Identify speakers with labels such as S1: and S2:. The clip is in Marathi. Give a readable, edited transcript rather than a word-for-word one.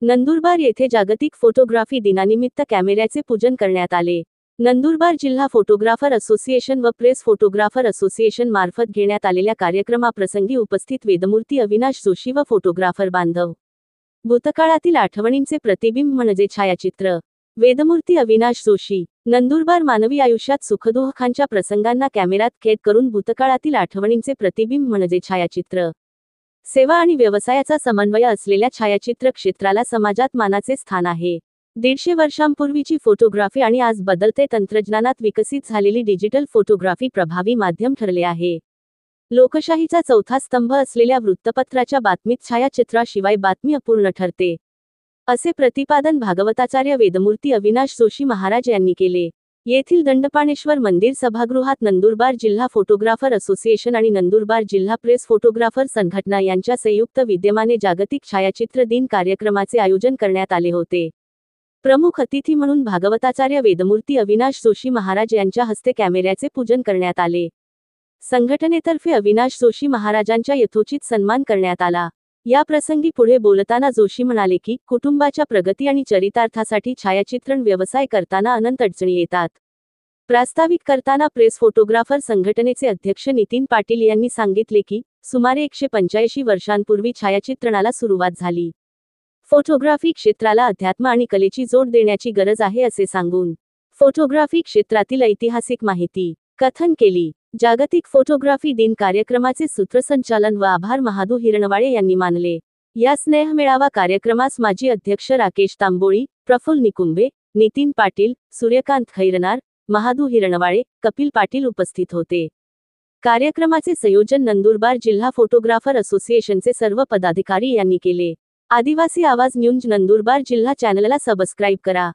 S1: नंदुरबार येथे जागतिक फोटोग्राफी दिनानिमित्त कॅमेऱ्याचे पूजन करण्यात आले। नंदुरबार जिल्हा फोटोग्राफर असोसिएशन व प्रेस फोटोग्राफर असोसिएशन मार्फत घेण्यात आलेल्या कार्यक्रमाप्रसंगी उपस्थित वेदमूर्ती अविनाश जोशी व फोटोग्राफर बांधव भूतकाळातील आठवणींचे प्रतिबिंब म्हणजे छायाचित्र। वेदमूर्ती अविनाश जोशी। नंदुरबार मानवी आयुष्यात सुखदुःखांच्या प्रसंगांना कॅमेऱ्यात कैद करून भूतकाळातील आठवणींचे प्रतिबिंब म्हणजे छायाचित्र। सेवा आणि व्यवसायाचा समन्वय असलेल्या छायाचित्र क्षेत्राला समाजात मानाचे स्थान आहे। 150 वर्षांपूर्वीची फोटोग्राफी आणि आज बदलते तंत्रज्ञानात विकसित झालेली डिजिटल फोटोग्राफी प्रभावी माध्यम ठरले आहे। लोकशाहीचा चौथा स्तंभ असलेल्या वृत्तपत्राच्या बातमीत छायाचित्राशिवाय बातमी अपूर्ण ठरते, असे प्रतिपादन भागवताचार्य वेदमूर्ती अविनाश जोशी महाराज यांनी केले। येथील दंडपाणेश्वर मंदिर सभागृहात नंदुरबार जिल्हा फोटोग्राफर असोसिएशन आणि नंदुरबार जिल्हा प्रेस फोटोग्राफर संघटना यांच्या संयुक्त विद्यमाने जागतिक छायाचित्र दिन कार्यक्रमाचे आयोजन करण्यात आले होते। प्रमुख अतिथी म्हणून भागवताचार्य वेदमूर्ती अविनाश जोशी महाराज यांच्या हस्ते कॅमेऱ्याचे पूजन करण्यात आले। संघटनेतर्फे अविनाश जोशी महाराजांचा यथोचित सन्मान करण्यात आला। या प्रसंगी पुढे बोलताना जोशी म्हणाले की कुटुंबाच्या प्रगती आणि चरितार्थासाठी छायाचित्रण व्यवसाय करताना अनंत अडचणी येतात। प्रास्ताविक करताना प्रेस फोटोग्राफर संघटनेचे अध्यक्ष नितीन पाटील यांनी सांगितले की सुमारे 185 वर्षांपूर्वी छायाचित्रणाला सुरुवात झाली। फोटोग्राफी क्षेत्राला अध्यात्म आणि कलेची जोड देण्याची गरज आहे असे सांगून फोटोग्राफी क्षेत्रातील ऐतिहासिक माहिती कथन केली। जागतिक फोटोग्राफी दिन कार्यक्रमाचे सूत्रसंचालन व आभार महादू हिरणवाळे यांनी मानले। या स्नेहमेळावा कार्यक्रमास माजी अध्यक्ष राकेश तांबोळी, प्रफुल्ल निकुंभे, नितीन पाटील, सूर्यकांत खैरनार, महादू हिरणवाळे, कपिल पाटील उपस्थित होते। कार्यक्रमाचे संयोजन नंदुरबार जिल्हा फोटोग्राफर असोसिएशनचे सर्व पदाधिकारी यांनी केले। आदिवासी आवाज न्यूज नंदुरबार जिल्हा चॅनलला सबस्क्राईब करा।